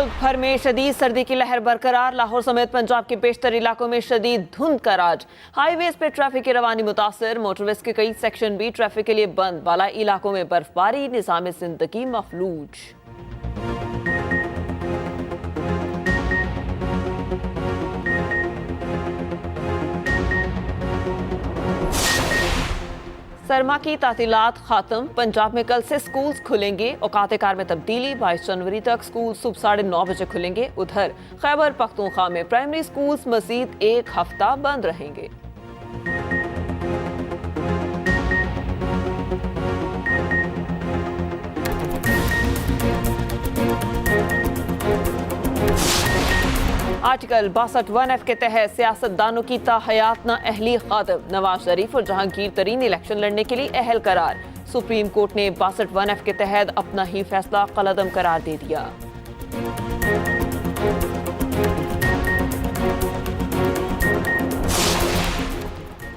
मुल्क भर में शदीद सर्दी की लहर बरकरार। लाहौर समेत पंजाब के बेशतर इलाकों में शदीद धुंध का राज। हाईवेज पर ट्रैफिक की रवानी मुतासर। मोटरवेज के कई सेक्शन भी ट्रैफिक के लिए बंद। बाला इलाकों में बर्फबारी, निज़ाम जिंदगी मफलूज। सरमा की तातीलात खात्म। पंजाब में कल से स्कूल्स खुलेंगे। औकात कार में तब्दीली। 22 जनवरी तक स्कूल सुबह 9:30 बजे खुलेंगे। उधर खैबर पख्तूनख्वा में प्राइमरी स्कूल्स मजीद एक हफ्ता बंद रहेंगे। आर्टिकल 62(1)(f) के तहत सियासतदानों की ताहयात नाअहली खत्म। नवाज शरीफ और जहांगीर तरीन इलेक्शन लड़ने के लिए अहल करार। सुप्रीम कोर्ट ने 62(1)(f) के तहत अपना ही फैसला कलअदम करार दे दिया।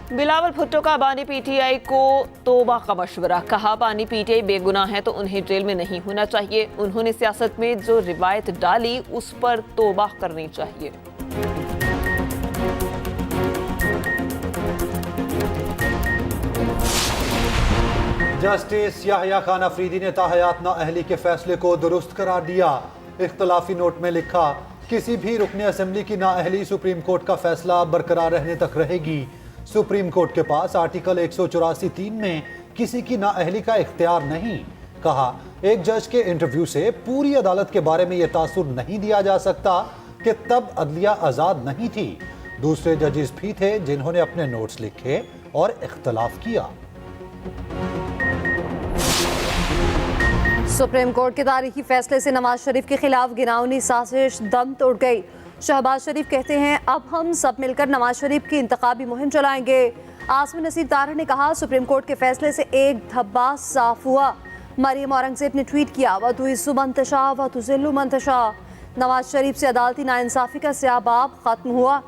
बिलावल भुट्टो का बानी पीटीआई को तौबा का मशवरा। कहा, बानी पीटीआई बेगुनाह है तो उन्हें जेल में नहीं होना चाहिए। उन्होंने सियासत में जो रिवायत डाली उस पर तौबा करनी चाहिए। जस्टिस याहया खान अफरीदी ने ताहयात नाअहली के फैसले को दुरुस्त करार दिया। इख्तलाफी नोट में लिखा, किसी भी रुकने असेंबली की नाअहली सुप्रीम कोर्ट का फैसला बरकरार रहने तक रहेगी। सुप्रीम कोर्ट के पास आर्टिकल 184(3) में किसी की नाअहली का इख्तियार नहीं। कहा, एक जज के इंटरव्यू से पूरी अदालत के बारे में यह तासुर नहीं दिया जा सकता कि तब अदलिया आजाद नहीं थी। दूसरे जजेस भी थे जिन्होंने अपने नोट्स लिखे और इख्तलाफ किया। सुप्रीम कोर्ट के तारीखी फैसले से नवाज शरीफ के खिलाफ घिनौनी साजिश दम तोड़ गई। शहबाज शरीफ कहते हैं, अब हम सब मिलकर नवाज शरीफ की इंतखाबी मुहिम चलाएंगे। आसमी नसीर तारड़ ने कहा, सुप्रीम कोर्ट के फैसले से एक धब्बा साफ हुआ। मरियम औरंगजेब ने ट्वीट किया, वतु इस्सु मंतशा वतु ज़िल्लु मंतशा। नवाज शरीफ से अदालती नाइंसाफी का स्याबाब खत्म हुआ।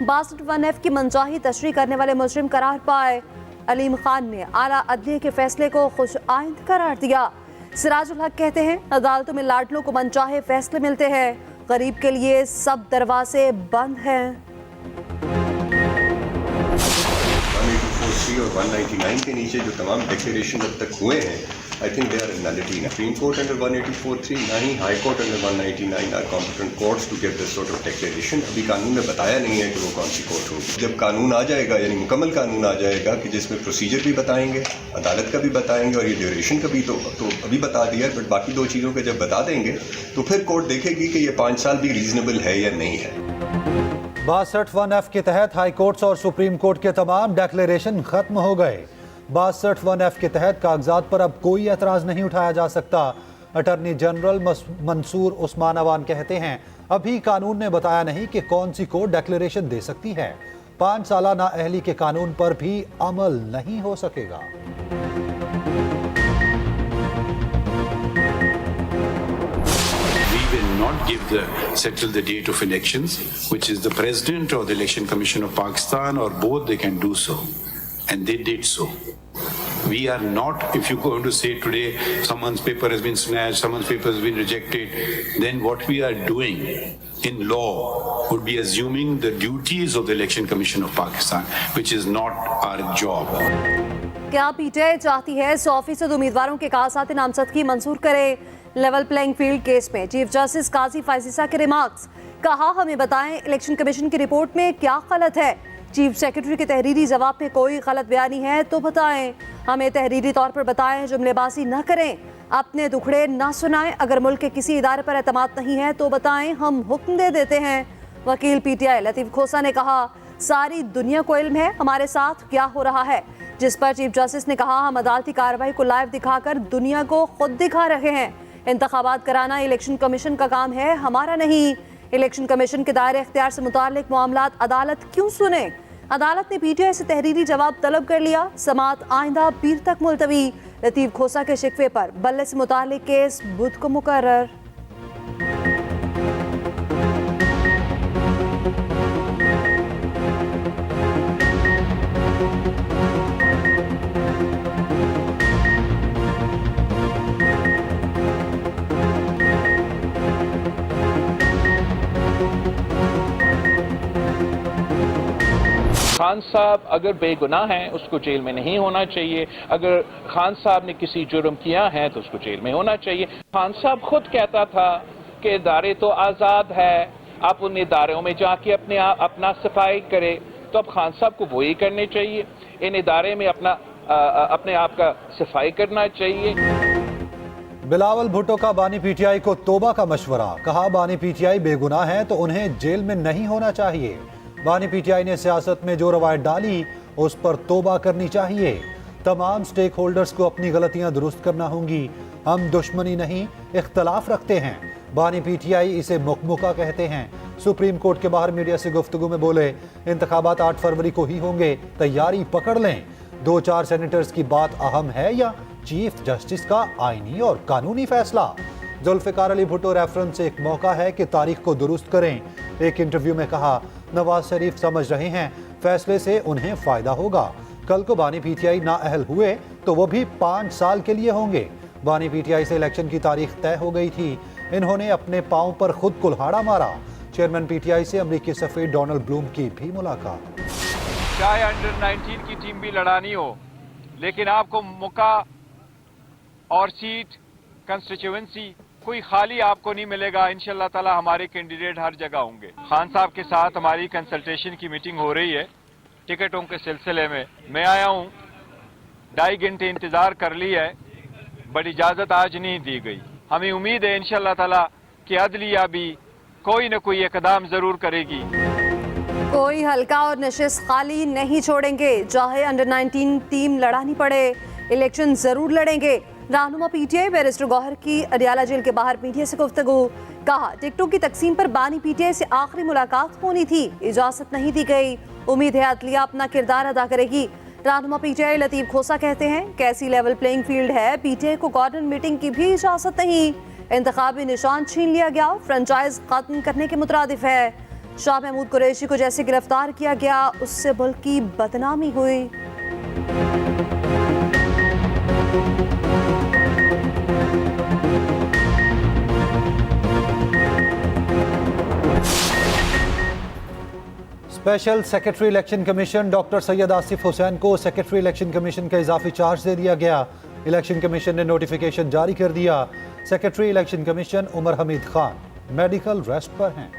62(1)(f) की मनचाही तशरीह करने वाले मुजरिम करार पाए। अलीम खान ने आला अदलिया के फैसले को खुश आइंद करार दिया। सिराजुल हक कहते हैं, अदालतों में लाडलों को मनचाहे फैसले मिलते हैं। गरीब के लिए सब दरवाजे बंद हैं। 184(3) और 199 के नीचे जो तमाम डिक्लेरेशन अब तक हुए हैं, I think they are nullity. Supreme court under 184(3), ना ही high court under 199 are competent courts to get this sort of declaration. अभी कानून में बताया नहीं है कि वो कौन सी कोर्ट होगी। जब कानून आ जाएगा, यानी मुकम्मल कानून आ जाएगा कि जिसमें प्रोसीजर भी बताएंगे, अदालत का भी बताएंगे और ये ड्यूरेशन का भी तो अभी बता दिया है, बट बाकी दो चीज़ों का जब बता देंगे तो फिर कोर्ट देखेगी कि ये 5 साल भी रीजनेबल है या नहीं है। 62(1)(f) के तहत हाई कोर्ट्स और सुप्रीम कोर्ट के तमाम डिक्लेरेशन खत्म हो गए। 62(1)(f) के तहत कागजात पर अब कोई एतराज नहीं उठाया जा सकता। अटॉर्नी जनरल मंसूर उस्मान अवान कहते हैं, अभी कानून ने बताया नहीं कि कौन सी कोर्ट डिक्लेरेशन दे सकती है। 5 साला नाअहली के कानून पर भी अमल नहीं हो सकेगा। Will not give settle the date of elections, which is the president or the election commission of Pakistan, or both. They can do so, and they did so. We are not, if you're going to say today someone's paper has been snatched, someone's paper has been rejected, then what we are doing in law would be assuming the duties of the election commission of Pakistan, which is not our job. क्या PTI चाहती है 100% उम्मीदवारों के कागजात नामजदगी मंजूर करे। Level playing field case में चीफ जस्टिस काजी फाइजिसा के रिमार्क्स। कहा, हमें बताएं इलेक्शन कमीशन की रिपोर्ट में क्या गलत है। चीफ सेक्रेटरी के तहरीरी जवाब में कोई गलत बयानी है तो बताएं। हमें तहरीरी तौर पर बताएं, जुमलेबाजी न करें, अपने दुखड़े न सुनाएं। अगर मुल्क के किसी इदारे पर एतमाद नहीं है तो बताएं, हम हुक्म दे देते हैं। वकील पीटीआई लतीफ खोसा ने कहा, सारी दुनिया को इल्म है हमारे साथ क्या हो रहा है। जिस पर चीफ जस्टिस ने कहा, हम अदालती कार्रवाई को लाइव दिखाकर दुनिया को खुद दिखा रहे हैं। इंतखाबात कराना इलेक्शन कमीशन का काम है, हमारा नहीं। इलेक्शन कमीशन के दायरे इख्तियार से मुताल्लिक मामलात अदालत क्यों सुने। अदालत ने पीटीआई से तहरीरी जवाब तलब कर लिया। समात आइंदा पीर तक मुलतवी। लतीफ खोसा के शिकवे पर बल्ले से मुताल्लिक केस बुध को मुकर्रर। खान साहब अगर बेगुनाह हैं उसको जेल में नहीं होना चाहिए, अगर खान साहब ने किसी जुर्म किया है तो उसको जेल में होना चाहिए। खान साहब खुद कहता था कि इदारे तो आज़ाद है, आप उन इदारों में जाके अपना सफाई करे, तो अब खान साहब को वही करने चाहिए, इन इदारे में अपने आप का सफाई करना चाहिए। बिलावल भुट्टो का बानी पीटीआई को तौबा का मशवरा, कहा बानी पीटीआई बेगुनाह है तो उन्हें जेल में नहीं होना चाहिए। बानी पीटीआई ने सियासत में जो रवायत डाली उस पर तौबा करनी चाहिए। तमाम स्टेक होल्डर्स को अपनी गलतियां दुरुस्त करना होंगी। हम दुश्मनी नहीं इख्तलाफ रखते हैं। बानी पीटीआई इसे मुकमुका कहते हैं। सुप्रीम कोर्ट के बाहर मीडिया से गुफ्तगू में बोले, इंतखाबात 8 फरवरी को ही होंगे, तैयारी पकड़ लें। 2-4 सेनेटर्स की बात अहम है या चीफ जस्टिस का आईनी और कानूनी फैसला? जुल्फिकार अली भुट्टो रेफरेंस से एक मौका है कि तारीख को दुरुस्त करें। एक इंटरव्यू में कहा, नवाज शरीफ समझ रहे हैं फैसले से उन्हें फायदा होगा। कल को बानी पीटीआई नाअहल हुए तो वो भी 5 साल के लिए होंगे। बानी पीटीआई से इलेक्शन की तारीख तय हो गई थी। इन्होंने अपने पांव पर खुद कुल्हाड़ा मारा। चेयरमैन पीटीआई से अमरीकी सफीर डोनाल्ड ब्लूम की भी मुलाकात। चाहे अंडर 19 की टीम भी लड़ानी हो, लेकिन आपको मौका और सीट कंस्टिट्यूएंसी कोई खाली आपको नहीं मिलेगा। इंशाल्लाह ताला हमारे कैंडिडेट हर जगह होंगे। खान साहब के साथ हमारी कंसल्टेशन की मीटिंग हो रही है टिकटों के सिलसिले में। मैं आया हूं, 2.5 घंटे इंतजार कर लिया है, बट इजाजत आज नहीं दी गई। हमें उम्मीद है इंशाल्लाह ताला कि अदलिया भी कोई न कोई इकदाम जरूर करेगी। कोई हल्का और नशिस्त खाली नहीं छोड़ेंगे, चाहे अंडर 19 टीम लड़ानी पड़े, इलेक्शन जरूर लड़ेंगे। रहनुमा पीटीआई बैरिस्टर गौहर की अडियाला जेल के बाहर मीडिया से गुफ्तगू, कहा टिकटों की तकसीम पर बानी पीटीआई से आखिरी मुलाकात होनी थी, इजाजत नहीं दी गई। उम्मीद है अदलिया अपना किरदार अदा करेगी। रहनुमा पीटीआई लतीफ खोसा कहते हैं, कैसी लेवल प्लेइंग फील्ड है, पीटीआई को गवर्नर मीटिंग की भी इजाजत नहीं। इंतखाबी निशान छीन लिया गया, फ्रेंचाइज खत्म करने के मुतरादिफ है। शाह महमूद कुरैशी को जैसे गिरफ्तार किया गया उससे मुल्क की बदनामी हुई। Special secretary election commission doctor Syed Asif Hussain को सेक्रेटरी इलेक्शन कमीशन का इजाफी चार्ज दे दिया गया। इलेक्शन कमीशन ने नोटिफिकेशन जारी कर दिया। Secretary election commission Umar Hamid Khan medical rest पर हैं।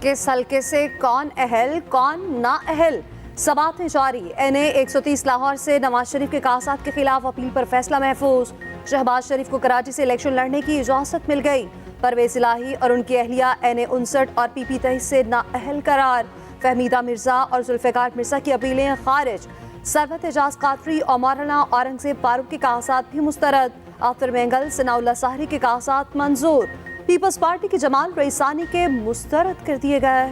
किस हल्के से कौन अहल कौन ना अहल, सवातें जारी। NA 130 लाहौर से नवाज शरीफ के कासात के खिलाफ अपील पर फैसला महफूज। शहबाज शरीफ को कराची से इलेक्शन लड़ने की इजाजत मिल गई। परवेज इलाही और उनकी अहलिया NA 59 और PP 23 से नाअहल करार। फहमीदा मिर्जा और जुल्फिकार मिर्जा की अपीलें खारिज। सरवत एजाज कादरी और मौलाना औरंगजेब फारूक के कासात भी मुस्तरद। आफ्तर मेंगल सनाउल्लाह साहरी के कासात मंजूर। पीपल्स पार्टी के जमाल रईसानी के मुस्तरद कर दिए गए।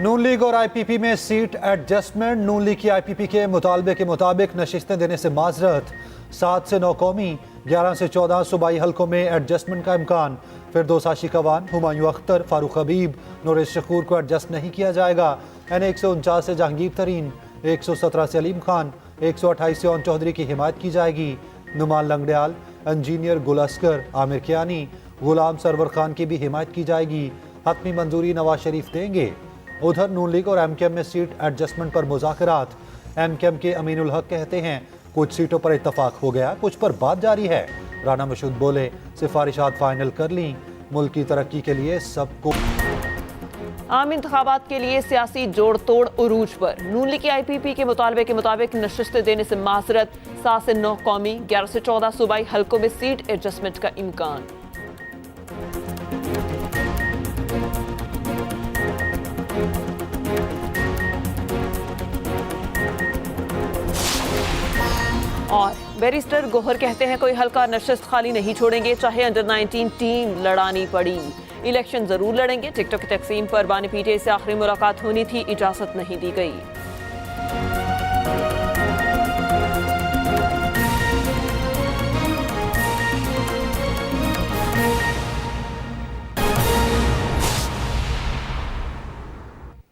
नून लीग और IPP में सीट एडजस्टमेंट। नून लीग की IPP के मुतालबे के मुताबिक नशिस्तें देने से माजरत। 7 से 9 कौमी, 11 से 14 सूबाई हल्कों में एडजस्टमेंट का इम्कान। फिरदौस आशिकवान, हुमायूं अख्तर, फारूक हबीब, नूरेश शकूर को एडजस्ट नहीं किया जाएगा। NA 149 से जहांगीर तरीन, 117 से अलीम खान, 128 से ओन चौधरी की हिमायत की जाएगी। नुमान लंगड़ियाल, इंजीनियर गुल असगर, आमिर कियानी, गुलाम सरवर खान की भी हिमायत की जाएगी। हतमी मंजूरी नवाज शरीफ देंगे। उधर नून लीग और MKM में सीट एडजस्टमेंट पर मुज़ाकरात। MKM के अमीनुल हक कहते हैं कुछ सीटों पर इत्तफाक हो गया, कुछ पर बात जारी है। राना मशहूद बोले, सिफारिशात फाइनल कर ली, मुल्क की तरक्की के लिए सबको। आम इंतखाबात के लिए सियासी जोड़ तोड़ उरूज पर। नून लीग की IPP के मुतालबे के मुताबिक नशिस्तें देने से माजरत। 7 से 9 कौमी, 11 से 14 सूबाई हल्कों में सीट एडजस्टमेंट का इम्कान। और बैरिस्टर गौहर कहते हैं कोई हल्का नशिस्त खाली नहीं छोड़ेंगे, चाहे अंडर 19 टीम लड़ानी पड़ी। इलेक्शन जरूर लड़ेंगे। टिकटों की तकसीम पर बानी पीटीआई से आखिरी मुलाकात होनी थी, इजाजत नहीं दी गई।